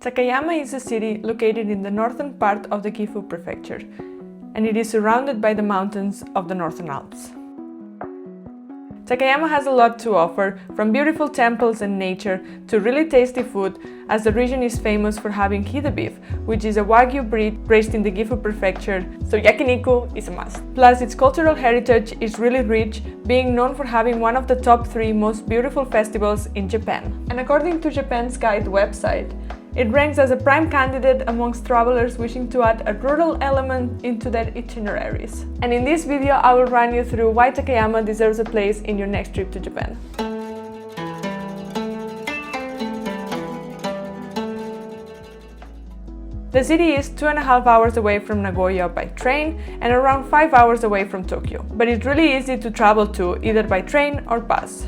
Takayama is a city located in the northern part of the Gifu prefecture, and it is surrounded by the mountains of the Northern Alps. Takayama has a lot to offer, from beautiful temples and nature to really tasty food, as the region is famous for having Hida beef, which is a Wagyu breed raised in the Gifu prefecture, so yakiniku is a must. Plus, its cultural heritage is really rich, being known for having one of the top 3 most beautiful festivals in Japan. And according to Japan's Guide website, it ranks as a prime candidate amongst travelers wishing to add a rural element into their itineraries. And in this video, I will run you through why Takayama deserves a place in your next trip to Japan. The city is 2.5 hours away from Nagoya by train and around 5 hours away from Tokyo, but it's really easy to travel to either by train or bus.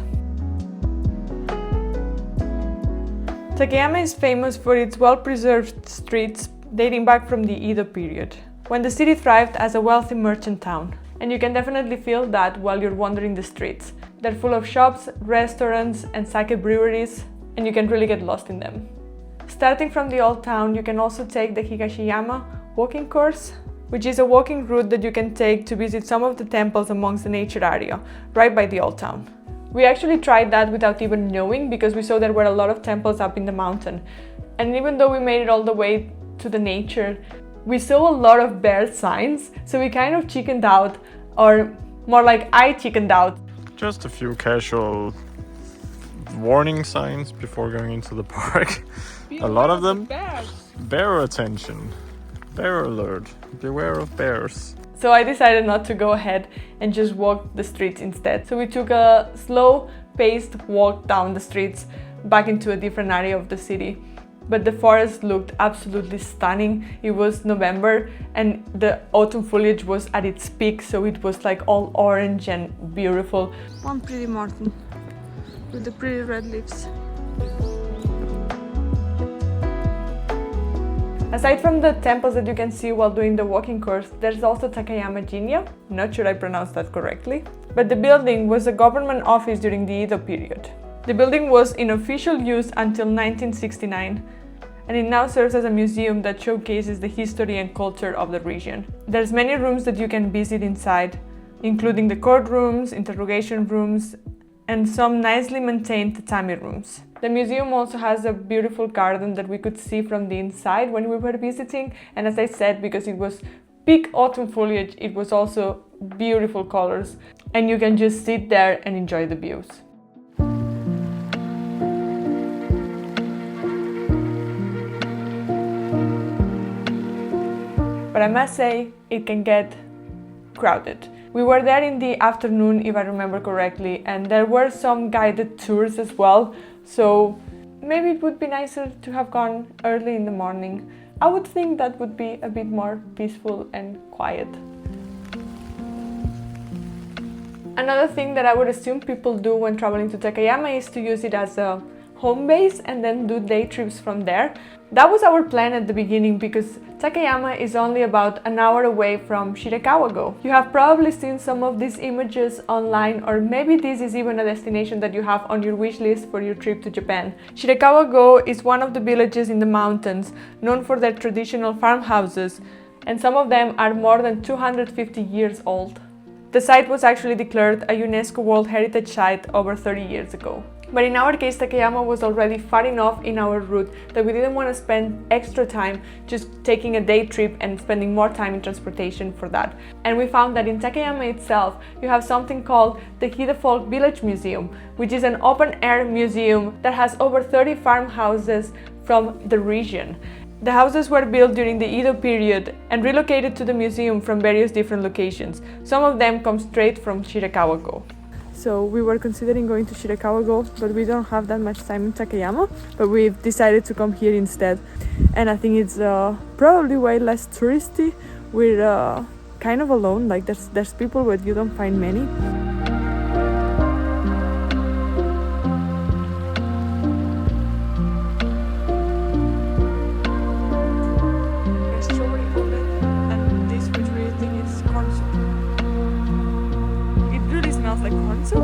Takayama is famous for its well-preserved streets dating back from the Edo period, when the city thrived as a wealthy merchant town. And you can definitely feel that while you're wandering the streets. They're full of shops, restaurants, and sake breweries, and you can really get lost in them. Starting from the old town, you can also take the Higashiyama walking course, which is a walking route that you can take to visit some of the temples amongst the nature area, right by the old town. We actually tried that without even knowing, because we saw there were a lot of temples up in the mountain. And even though we made it all the way to the nature, we saw a lot of bear signs, so we kind of chickened out, or more like I chickened out. Just a few casual warning signs before going into the park. A lot of them. Bear attention. Bear alert. Beware of bears. So I decided not to go ahead and just walk the streets instead. So we took a slow-paced walk down the streets back into a different area of the city. But the forest looked absolutely stunning. It was November and the autumn foliage was at its peak, so it was like all orange and beautiful. One pretty mountain with the pretty red leaves. Aside from the temples that you can see while doing the walking course, there's also Takayama Jinya. Not sure I pronounced that correctly. But the building was a government office during the Edo period. The building was in official use until 1969, and it now serves as a museum that showcases the history and culture of the region. There's many rooms that you can visit inside, including the courtrooms, interrogation rooms, and some nicely maintained tatami rooms. The museum also has a beautiful garden that we could see from the inside when we were visiting, and as I said, because it was peak autumn foliage, it was also beautiful colors, and you can just sit there and enjoy the views. But I must say, it can get crowded. We were there in the afternoon, if I remember correctly, and there were some guided tours as well, so maybe it would be nicer to have gone early in the morning. I would think that would be a bit more peaceful and quiet. Another thing that I would assume people do when traveling to Takayama is to use it as a home base and then do day trips from there. That was our plan at the beginning, because Takayama is only about an hour away from Shirakawa-Go. You have probably seen some of these images online, or maybe this is even a destination that you have on your wish list for your trip to Japan. Shirakawa-Go is one of the villages in the mountains known for their traditional farmhouses, and some of them are more than 250 years old. The site was actually declared a UNESCO World Heritage Site over 30 years ago. But in our case, Takayama was already far enough in our route that we didn't want to spend extra time just taking a day trip and spending more time in transportation for that. And we found that in Takayama itself, you have something called the Hida Folk Village Museum, which is an open-air museum that has over 30 farmhouses from the region. The houses were built during the Edo period and relocated to the museum from various different locations. Some of them come straight from Shirakawa-Go. So we were considering going to Shirakawa-Go, but we don't have that much time in Takayama, but we've decided to come here instead. And I think it's probably way less touristy. We're kind of alone, like there's people, but you don't find many. Like corn soup.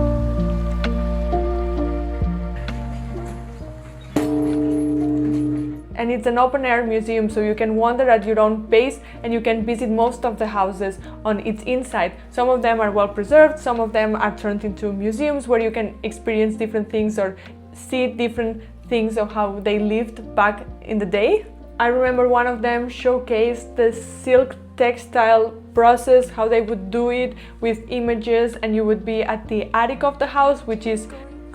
And It's an open-air museum, so you can wander at your own pace and you can visit most of the houses on its inside. Some of them are well preserved, some of them are turned into museums where you can experience different things or see different things of how they lived back in the day. I remember one of them showcased the silk textile process, how they would do it with images, and you would be at the attic of the house, which is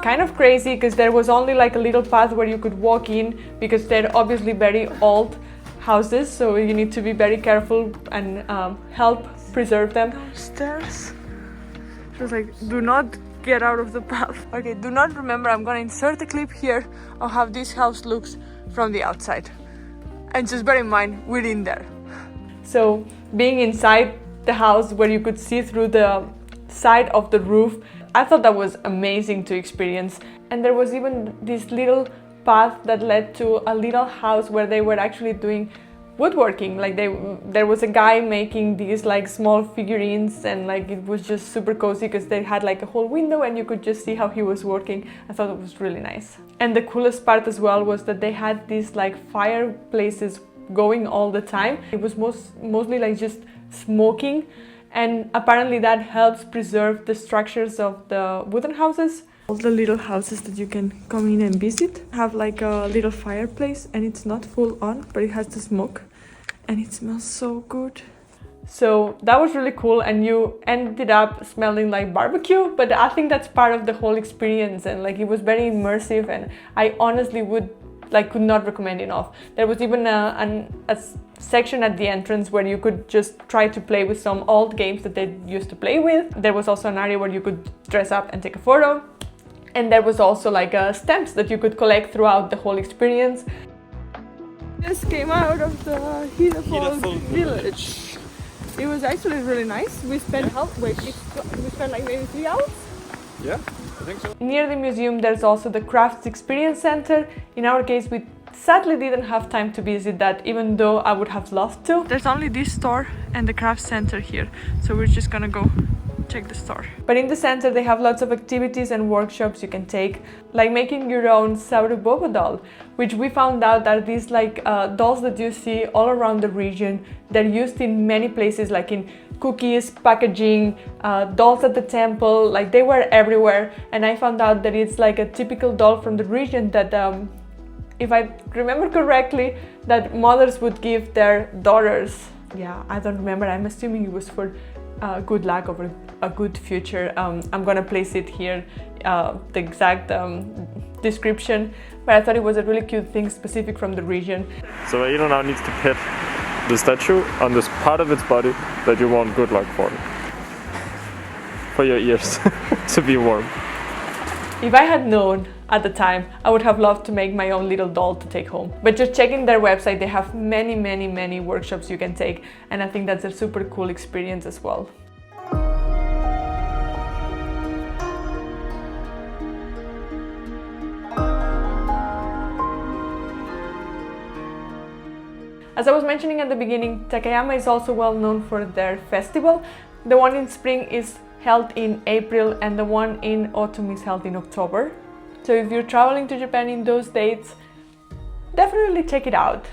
kind of crazy because there was only like a little path where you could walk in because they're obviously very old houses, so you need to be very careful and help preserve them. Stairs. She was like, do not get out of the path. Okay, do not remember, I'm gonna insert a clip here of how this house looks from the outside. And just bear in mind, we're in there. So being inside the house where you could see through the side of the roof, I thought that was amazing to experience. And there was even this little path that led to a little house where they were actually doing woodworking. Like there was a guy making these like small figurines, and like it was just super cozy because they had like a whole window and you could just see how he was working. I thought it was really nice. And the coolest part as well was that they had these like fireplaces going all the time. It was mostly like just smoking, and apparently that helps preserve the structures of the wooden houses. All the little houses that you can come in and visit have like a little fireplace, and it's not full on, but it has the smoke and it smells so good. So that was really cool, and you ended up smelling like barbecue, but I think that's part of the whole experience, and like it was very immersive, and I honestly could not recommend enough. There was even a section at the entrance where you could just try to play with some old games that they used to play with. There was also an area where you could dress up and take a photo. And there was also like stamps that you could collect throughout the whole experience. Just came out of the Hida village. It was actually really nice. We spent like maybe 3 hours. Yeah, I think so. Near the museum there's also the Crafts Experience Center. In our case we sadly didn't have time to visit that, even though I would have loved to. There's only this store and the craft center here, so we're just gonna go check the store. But in the center they have lots of activities and workshops you can take, like making your own Sarubobo doll, which we found out are these like dolls that you see all around the region. They're used in many places, like in cookies, packaging, dolls at the temple, like they were everywhere. And I found out that it's like a typical doll from the region that if I remember correctly, that mothers would give their daughters. Yeah, I don't remember, I'm assuming it was for good luck or a good future. I'm gonna place it here, the exact description, but I thought it was a really cute thing specific from the region. So Aida now needs to pet the statue on this part of its body that you want good luck for your ears to be warm. If I had known at the time, I would have loved to make my own little doll to take home. But just checking their website, they have many workshops you can take, and I think that's a super cool experience as well. As I was mentioning at the beginning, Takayama is also well known for their festival. The one in spring is held in April and the one in autumn is held in October. So if you're traveling to Japan in those dates, definitely check it out.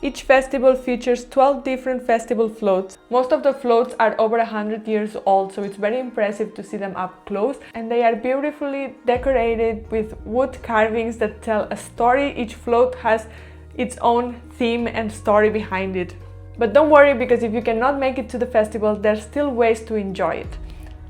Each festival features 12 different festival floats. Most of the floats are over 100 years old, so it's very impressive to see them up close. And they are beautifully decorated with wood carvings that tell a story. Each float has its own theme and story behind it. But don't worry, because if you cannot make it to the festival, there's still ways to enjoy it.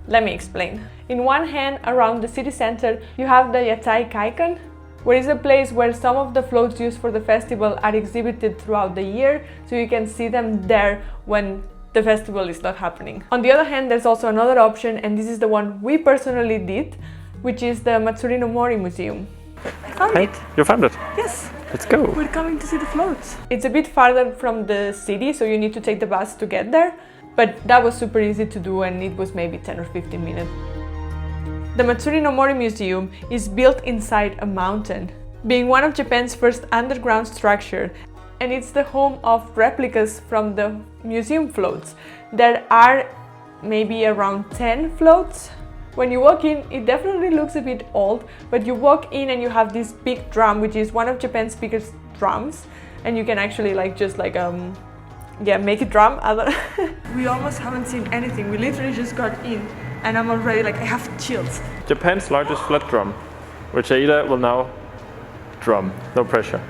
Let me explain. In one hand, around the city center, you have the Yatai Kaikan, where is a place where some of the floats used for the festival are exhibited throughout the year, so you can see them there when the festival is not happening. On the other hand, there's also another option, and this is the one we personally did, which is the Matsuri no Mori Museum. I found it! You found it? Yes! Let's go! We're coming to see the floats. It's a bit farther from the city, so you need to take the bus to get there, but that was super easy to do, and it was maybe 10 or 15 minutes. The Matsuri no Mori Museum is built inside a mountain, being one of Japan's first underground structure, and it's the home of replicas from the museum floats. There are maybe around 10 floats. When you walk in, it definitely looks a bit old, but you walk in and you have this big drum, which is one of Japan's biggest drums, and you can actually like just like yeah, make it drum. We almost haven't seen anything. We literally just got in and I'm already like, I have chills. Japan's largest flat drum, which Hida will now drum. No pressure.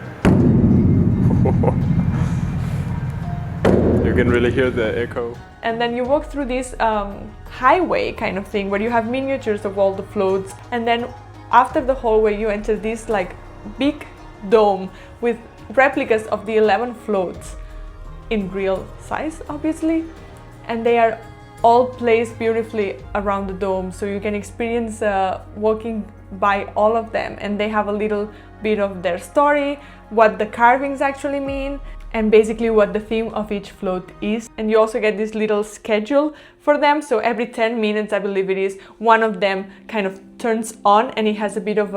You can really hear the echo. And then you walk through this highway kind of thing where you have miniatures of all the floats, and then after the hallway you enter this like big dome with replicas of the 11 floats in real size, obviously, and they are all placed beautifully around the dome, so you can experience walking by all of them, and they have a little bit of their story, what the carvings actually mean, and basically what the theme of each float is. And you also get this little schedule for them, so every 10 minutes, I believe it is, one of them kind of turns on and it has a bit of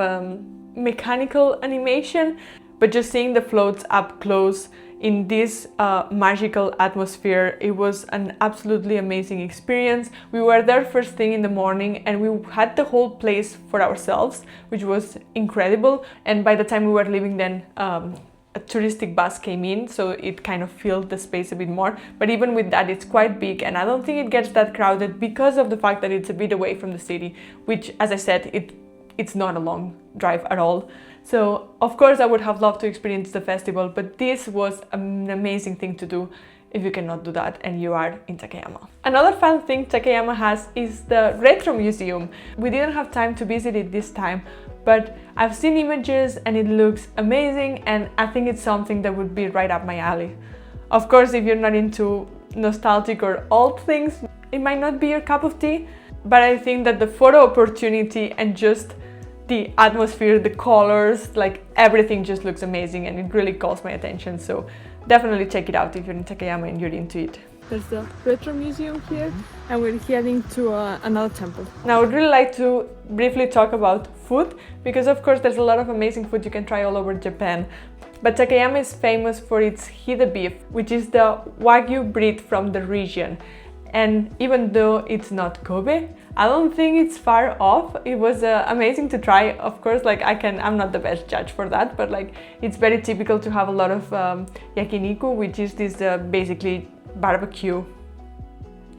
mechanical animation. But just seeing the floats up close in this magical atmosphere, it was an absolutely amazing experience. We were there first thing in the morning and we had the whole place for ourselves, which was incredible. And by the time we were leaving, then a touristic bus came in, so it kind of filled the space a bit more. But even with that, it's quite big, and I don't think it gets that crowded because of the fact that it's a bit away from the city, which, as I said, it's not a long drive at all. So of course I would have loved to experience the festival, but this was an amazing thing to do if you cannot do that and you are in Takayama. Another fun thing Takayama has is the retro museum. We didn't have time to visit it this time, but I've seen images and it looks amazing, and I think it's something that would be right up my alley. Of course, if you're not into nostalgic or old things, it might not be your cup of tea, but I think that the photo opportunity and just the atmosphere, the colors, like everything just looks amazing and it really calls my attention. So definitely check it out if you're in Takayama and you're into it. There's the retro museum here, and we're heading to another temple. Now I would really like to briefly talk about food, because of course there's a lot of amazing food you can try all over Japan. But Takayama is famous for its Hida beef, which is the Wagyu breed from the region. And even though it's not Kobe, I don't think it's far off. It was amazing to try. Of course, like I'm not the best judge for that, but like it's very typical to have a lot of yakiniku, which is this basically barbecue.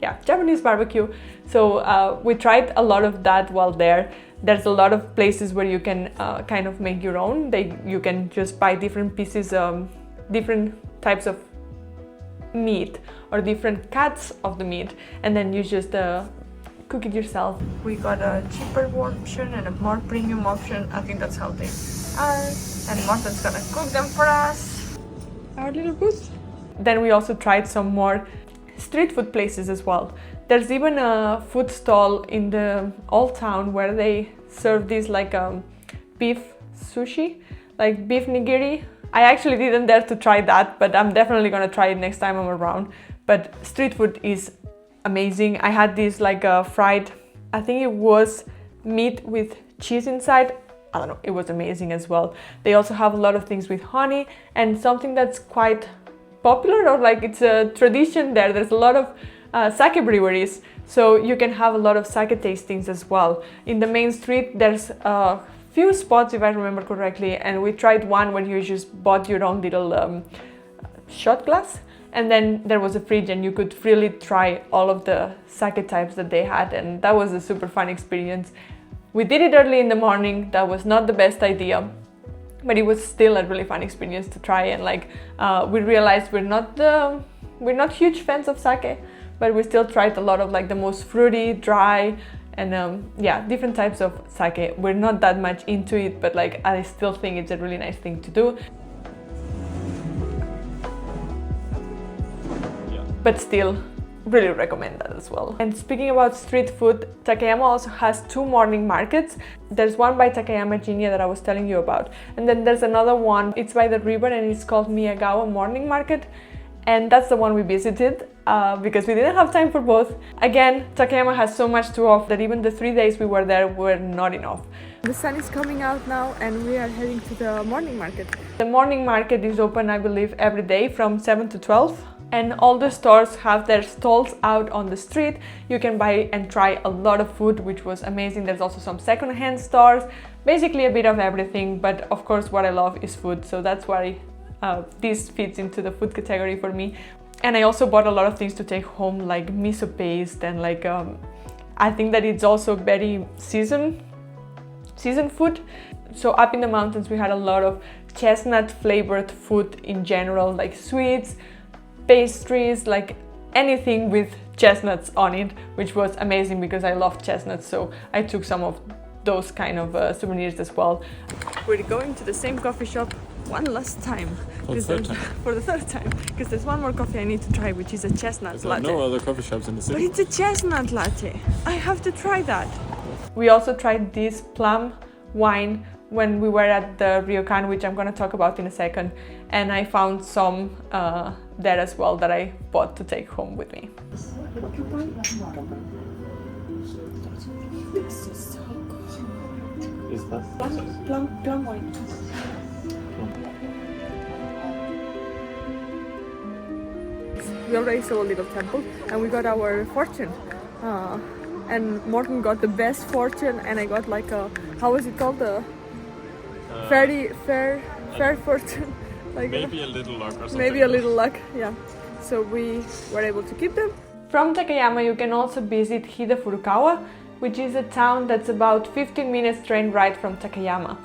Yeah, Japanese barbecue. So we tried a lot of that while there. There's a lot of places where you can kind of make your own. You can just buy different pieces, different types of meat or different cuts of the meat, and then you just cook it yourself. We got a cheaper option and a more premium option. I think that's how they are, and Martha's gonna cook them for us. Our little booth. Then we also tried some more street food places as well. There's even a food stall in the old town where they serve this like beef sushi, like beef nigiri. I actually didn't dare to try that, but I'm definitely gonna try it next time I'm around. But street food is amazing. I had this like fried, I think it was meat with cheese inside. I don't know, it was amazing as well. They also have a lot of things with honey, and something that's quite popular, or like it's a tradition there. There's a lot of sake breweries, so you can have a lot of sake tastings as well. In the main street there's few spots, if I remember correctly, and we tried one where you just bought your own little shot glass, and then there was a fridge and you could freely try all of the sake types that they had, and that was a super fun experience. We did it early in the morning. That was not the best idea, but it was still a really fun experience to try. And like we realized we're not huge fans of sake, but we still tried a lot of like the most fruity, dry, and yeah, different types of sake. We're not that much into it, but like I still think it's a really nice thing to do. Yeah. But still, really recommend that as well. And speaking about street food, Takayama also has two morning markets. There's one by Takayama Jinya that I was telling you about, and then there's another one, it's by the river, and it's called Miyagawa Morning Market. And that's the one we visited because we didn't have time for both. Again, Takayama has so much to offer that even the 3 days we were there were not enough. The sun is coming out now and we are heading to the morning market. The morning market is open, I believe, every day from 7 to 12. And all the stores have their stalls out on the street. You can buy and try a lot of food, which was amazing. There's also some second-hand stores, basically a bit of everything. But of course, what I love is food, so that's why this fits into the food category for me. And I also bought a lot of things to take home, like miso paste, and like I think that it's also very season food. So up in the mountains we had a lot of chestnut flavored food in general, like sweets, pastries, like anything with chestnuts on it, which was amazing because I love chestnuts, so I took some of those kind of souvenirs as well. We're going to the same coffee shop one last time. For the third time, because there's one more coffee I need to try, which is a chestnut latte. No other coffee shops in the city. But it's a chestnut latte. I have to try that. We also tried this plum wine when we were at the Ryokan, which I'm going to talk about in a second, and I found some there as well that I bought to take home with me. This is so good. Is that Plum wine. We already saw a little temple and we got our fortune. And Morten got the best fortune and I got like a, how was it called? A fair fortune. Like maybe a little luck or something. Maybe a little luck, yeah. So we were able to keep them. From Takayama you can also visit Hida Furukawa, which is a town that's about 15 minutes train ride from Takayama.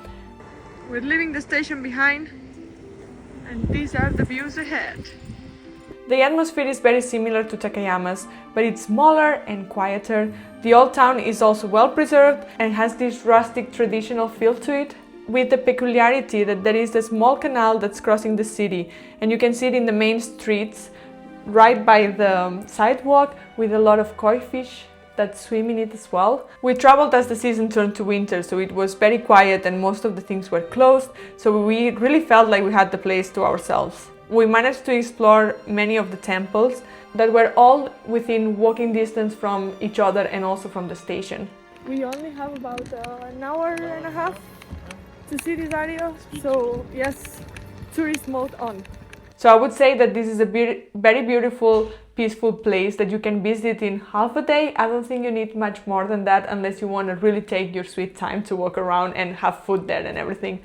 We're leaving the station behind and these are the views ahead. The atmosphere is very similar to Takayama's, but it's smaller and quieter. The old town is also well preserved and has this rustic traditional feel to it, with the peculiarity that there is a small canal that's crossing the city, and you can see it in the main streets right by the sidewalk with a lot of koi fish that swim in it as well. We traveled as the season turned to winter, so it was very quiet and most of the things were closed, so we really felt like we had the place to ourselves. We managed to explore many of the temples that were all within walking distance from each other and also from the station. We only have about an hour and a half to see this area, so yes, tourist mode on. So I would say that this is a very beautiful, peaceful place that you can visit in half a day. I don't think you need much more than that unless you want to really take your sweet time to walk around and have food there and everything.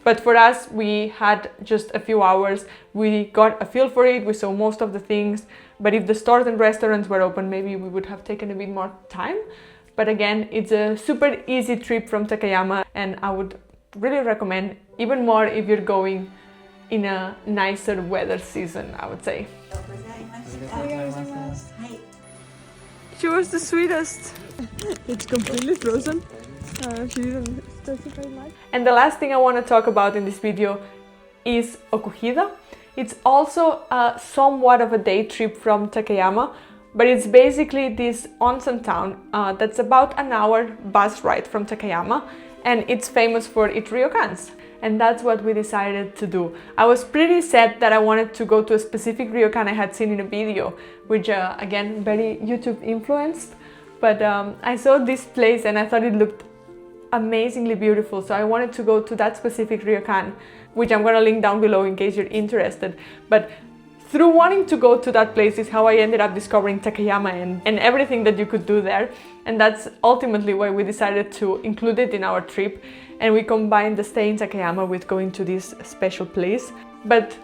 But for us, we had just a few hours. We got a feel for it, we saw most of the things, but if the stores and restaurants were open, maybe we would have taken a bit more time. But again, it's a super easy trip from Takayama, and I would really recommend even more if you're going in a nicer weather season, I would say. She was the sweetest. It's completely frozen. She didn't specify much. And the last thing I want to talk about in this video is Okuhida. It's also somewhat of a day trip from Takayama, but it's basically this onsen town that's about an hour bus ride from Takayama, and it's famous for its ryokans. And that's what we decided to do. I was pretty sad that I wanted to go to a specific ryokan I had seen in a video, which again, very YouTube influenced, but I saw this place and I thought it looked amazingly beautiful, so I wanted to go to that specific ryokan, which I'm gonna link down below in case you're interested. But through wanting to go to that place is how I ended up discovering Takayama and everything that you could do there, and that's ultimately why we decided to include it in our trip, and we combined the stay in Takayama with going to this special place. But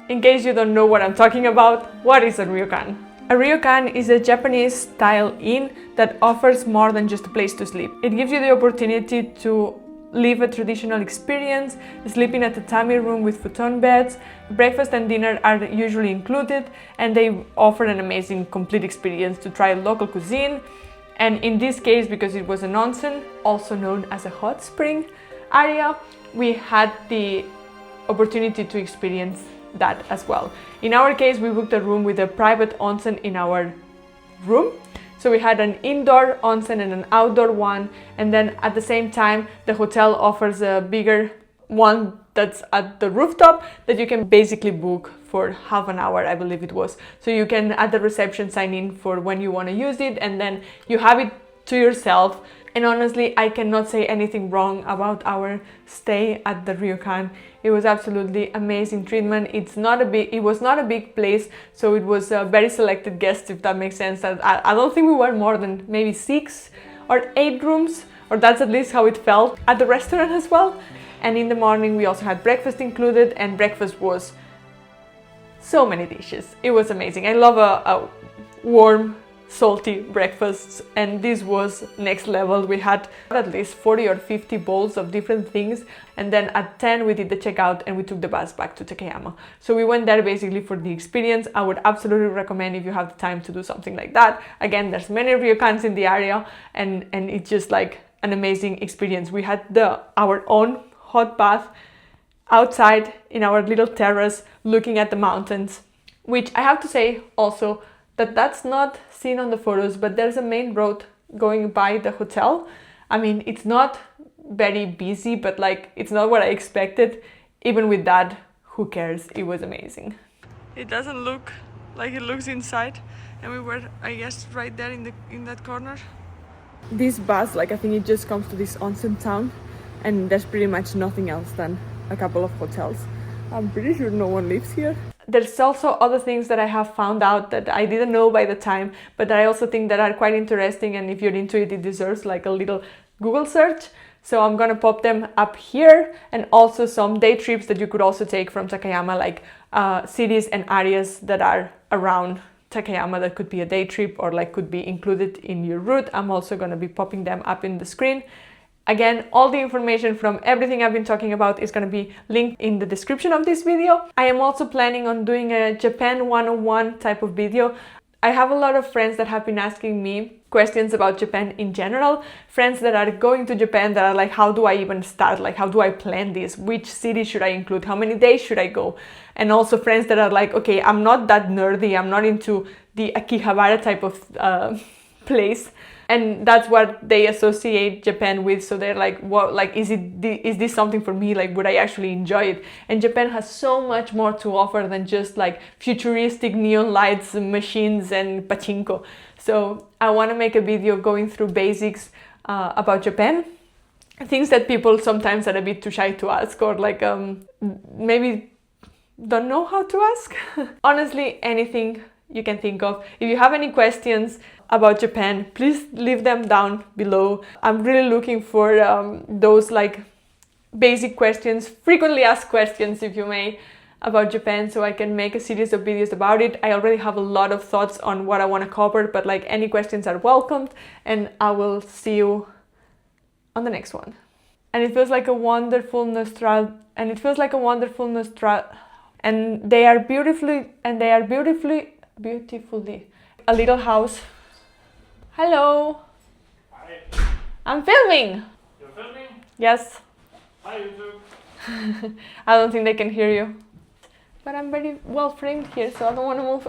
in case you don't know what I'm talking about, what is a ryokan? A ryokan is a Japanese-style inn that offers more than just a place to sleep. It gives you the opportunity to live a traditional experience, sleeping at a tatami room with futon beds. Breakfast and dinner are usually included, and they offer an amazing complete experience to try local cuisine. And in this case, because it was an onsen, also known as a hot spring area, we had the opportunity to experience that as well. In our case, we booked a room with a private onsen in our room. So we had an indoor onsen and an outdoor one, and then at the same time the hotel offers a bigger one that's at the rooftop that you can basically book for half an hour, I believe it was. So you can at the reception sign in for when you want to use it, and then you have it to yourself. And honestly, I cannot say anything wrong about our stay at the Ryokan. It was absolutely amazing treatment. It was not a big place, so it was a very selected guests, if that makes sense. I don't think we were more than maybe 6 or 8 rooms, or that's at least how it felt at the restaurant as well. And in the morning we also had breakfast included, and breakfast was so many dishes. It was amazing. I love a warm, salty breakfast, and this was next level. We had at least 40 or 50 bowls of different things, and then at 10 we did the checkout and we took the bus back to Takayama. So we went there basically for the experience. I would absolutely recommend if you have the time to do something like that. Again, there's many ryokans in the area, and it's just like an amazing experience. We had our own hot bath outside in our little terrace looking at the mountains, which I have to say also that's not seen on the photos, but there's a main road going by the hotel. I mean, it's not very busy, but like it's not what I expected. Even with that, who cares? It was amazing. It doesn't look like it looks inside, and we were, I guess, right there in that corner. This bus, like I think it just comes to this Onsen Town, and there's pretty much nothing else than a couple of hotels. I'm pretty sure no one lives here. There's also other things that I have found out that I didn't know by the time, but that I also think that are quite interesting, and if you're into it, it deserves like a little Google search. So I'm gonna pop them up here, and also some day trips that you could also take from Takayama, like cities and areas that are around Takayama that could be a day trip or like could be included in your route. I'm also gonna be popping them up in the screen. Again, all the information from everything I've been talking about is going to be linked in the description of this video. I am also planning on doing a Japan 101 type of video. I have a lot of friends that have been asking me questions about Japan in general. Friends that are going to Japan that are like, how do I even start? Like, how do I plan this? Which city should I include? How many days should I go? And also friends that are like, okay, I'm not that nerdy. I'm not into the Akihabara type of place. And that's what they associate Japan with. So they're like, what, like, is this something for me? Like, would I actually enjoy it? And Japan has so much more to offer than just like futuristic neon lights, machines, and pachinko. So I want to make a video going through basics about Japan. Things that people sometimes are a bit too shy to ask, or like maybe don't know how to ask. Honestly, anything you can think of. If you have any questions about Japan, please leave them down below. I'm really looking for those like basic questions, frequently asked questions, if you may, about Japan, so I can make a series of videos about it. I already have a lot of thoughts on what I want to cover, but like any questions are welcomed, and I will see you on the next one. And it feels like a wonderful and they are beautifully a little house. Hello. Hi. I'm filming. You're filming? Yes. Hi, YouTube. I don't think they can hear you. But I'm very well framed here, so I don't want to move.